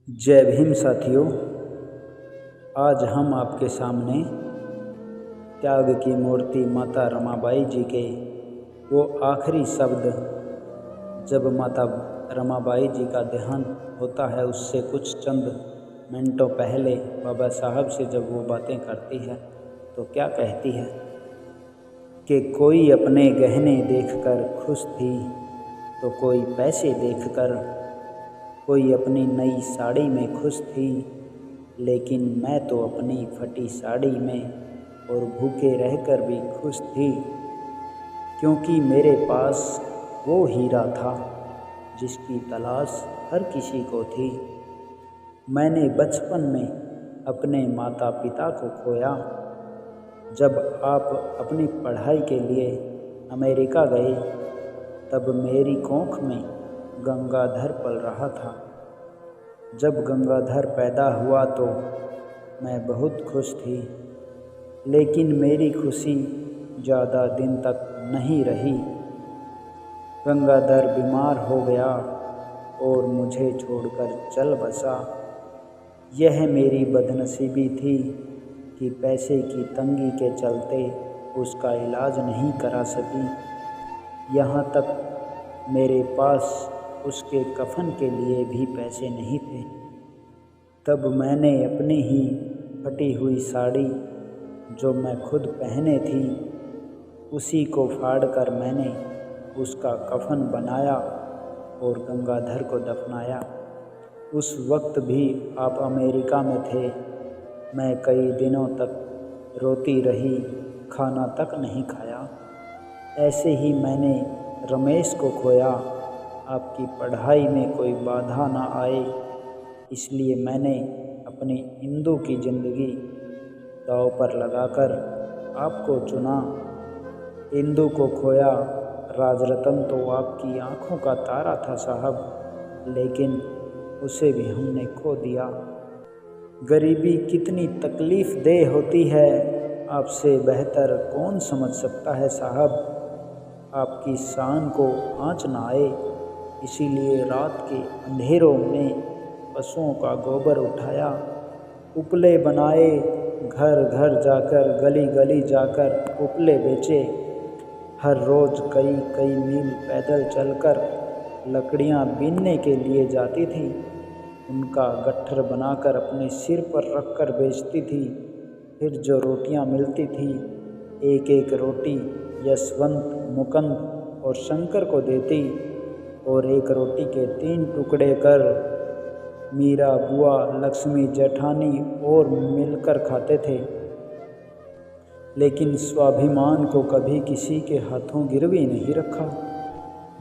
जय भीम साथियों। आज हम आपके सामने त्याग की मूर्ति माता रमाबाई जी के वो आखिरी शब्द, जब माता रमाबाई जी का देहांत होता है उससे कुछ चंद मिनटों पहले बाबा साहब से जब वो बातें करती है तो क्या कहती है कि कोई अपने गहने देखकर खुश थी तो कोई पैसे देखकर, कोई अपनी नई साड़ी में खुश थी, लेकिन मैं तो अपनी फटी साड़ी में और भूखे रहकर भी खुश थी, क्योंकि मेरे पास वो हीरा था जिसकी तलाश हर किसी को थी। मैंने बचपन में अपने माता पिता को खोया। जब आप अपनी पढ़ाई के लिए अमेरिका गए तब मेरी कोख में गंगाधर पल रहा था। जब गंगाधर पैदा हुआ तो मैं बहुत खुश थी, लेकिन मेरी खुशी ज़्यादा दिन तक नहीं रही। गंगाधर बीमार हो गया और मुझे छोड़कर चल बसा। यह मेरी बदनसीबी थी कि पैसे की तंगी के चलते उसका इलाज नहीं करा सकी। यहाँ तक मेरे पास उसके कफन के लिए भी पैसे नहीं थे। तब मैंने अपनी ही फटी हुई साड़ी, जो मैं खुद पहने थी, उसी को फाड़कर मैंने उसका कफन बनाया और गंगाधर को दफनाया। उस वक्त भी आप अमेरिका में थे। मैं कई दिनों तक रोती रही, खाना तक नहीं खाया। ऐसे ही मैंने रमेश को खोया। आपकी पढ़ाई में कोई बाधा ना आए, इसलिए मैंने अपनी इंदु की ज़िंदगी दांव पर लगाकर आपको चुना। इंदु को खोया। राजरतन तो आपकी आँखों का तारा था साहब, लेकिन उसे भी हमने खो दिया। गरीबी कितनी तकलीफ़ देह होती है, आपसे बेहतर कौन समझ सकता है साहब। आपकी शान को आँच न आए, इसीलिए रात के अंधेरों में पशुओं का गोबर उठाया, उपले बनाए, घर घर जाकर, गली गली जाकर उपले बेचे। हर रोज़ कई कई मील पैदल चलकर लकड़ियाँ बीनने के लिए जाती थी। उनका गट्ठर बनाकर अपने सिर पर रखकर बेचती थी। फिर जो रोटियां मिलती थी, एक एक रोटी यशवंत, मुकुंद और शंकर को देती और एक रोटी के 3 टुकड़े कर मीरा, बुआ, लक्ष्मी, जेठानी और मिलकर खाते थे। लेकिन स्वाभिमान को कभी किसी के हाथों गिरवी नहीं रखा,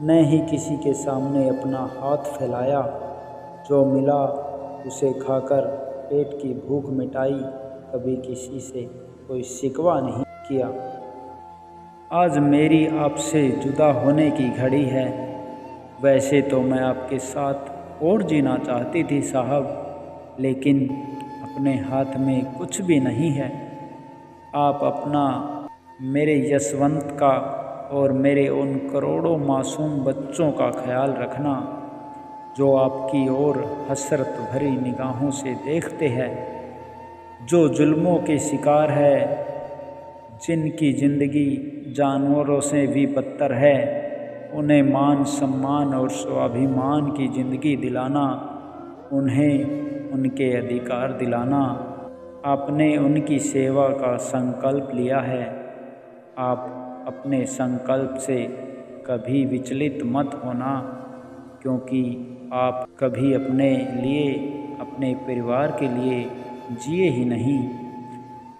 न ही किसी के सामने अपना हाथ फैलाया। जो मिला उसे खाकर पेट की भूख मिटाई, कभी किसी से कोई शिकवा नहीं किया। आज मेरी आपसे जुदा होने की घड़ी है। वैसे तो मैं आपके साथ और जीना चाहती थी साहब, लेकिन अपने हाथ में कुछ भी नहीं है। आप अपना, मेरे यशवंत का और मेरे उन करोड़ों मासूम बच्चों का ख्याल रखना जो आपकी ओर हसरत भरी निगाहों से देखते हैं, जो जुल्मों के शिकार है, जिनकी ज़िंदगी जानवरों से भी बदतर है। उन्हें मान सम्मान और स्वाभिमान की ज़िंदगी दिलाना, उन्हें उनके अधिकार दिलाना। आपने उनकी सेवा का संकल्प लिया है। आप अपने संकल्प से कभी विचलित मत होना, क्योंकि आप कभी अपने लिए, अपने परिवार के लिए जिए ही नहीं।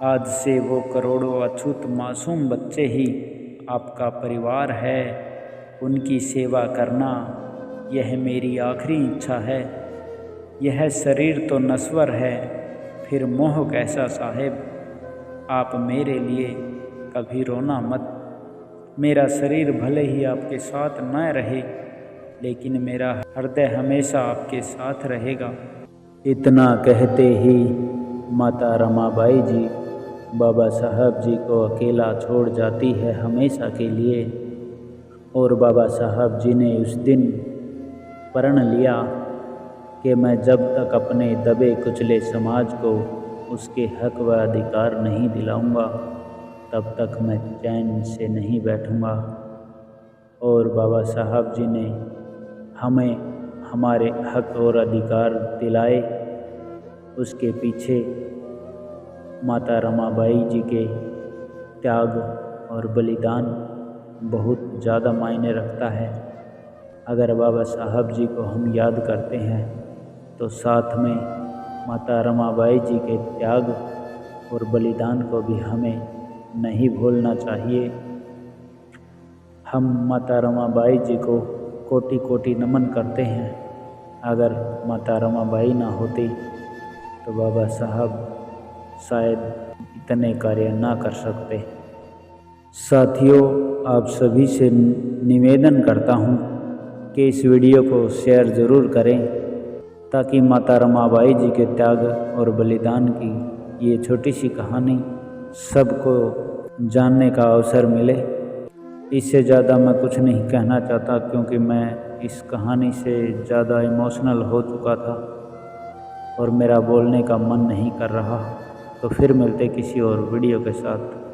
आज से वो करोड़ों अछूत मासूम बच्चे ही आपका परिवार है। उनकी सेवा करना, यह मेरी आखिरी इच्छा है। यह शरीर तो नश्वर है, फिर मोह कैसा साहेब। आप मेरे लिए कभी रोना मत। मेरा शरीर भले ही आपके साथ न रहे, लेकिन मेरा हृदय हमेशा आपके साथ रहेगा। इतना कहते ही माता रमाबाई जी बाबा साहब जी को अकेला छोड़ जाती है हमेशा के लिए। और बाबा साहब जी ने उस दिन प्रण लिया कि मैं जब तक अपने दबे कुचले समाज को उसके हक व अधिकार नहीं दिलाऊंगा, तब तक मैं चैन से नहीं बैठूंगा। और बाबा साहब जी ने हमें हमारे हक और अधिकार दिलाए, उसके पीछे माता रमाबाई जी के त्याग और बलिदान बहुत ज़्यादा मायने रखता है। अगर बाबा साहब जी को हम याद करते हैं तो साथ में माता रमाबाई जी के त्याग और बलिदान को भी हमें नहीं भूलना चाहिए। हम माता रमाबाई जी को कोटि कोटि नमन करते हैं। अगर माता रमाबाई ना होती तो बाबा साहब शायद इतने कार्य ना कर सकते। साथियों, आप सभी से निवेदन करता हूँ कि इस वीडियो को शेयर ज़रूर करें, ताकि माता रमाबाई जी के त्याग और बलिदान की ये छोटी सी कहानी सबको जानने का अवसर मिले। इससे ज़्यादा मैं कुछ नहीं कहना चाहता, क्योंकि मैं इस कहानी से ज़्यादा इमोशनल हो चुका था और मेरा बोलने का मन नहीं कर रहा। तो फिर मिलते किसी और वीडियो के साथ।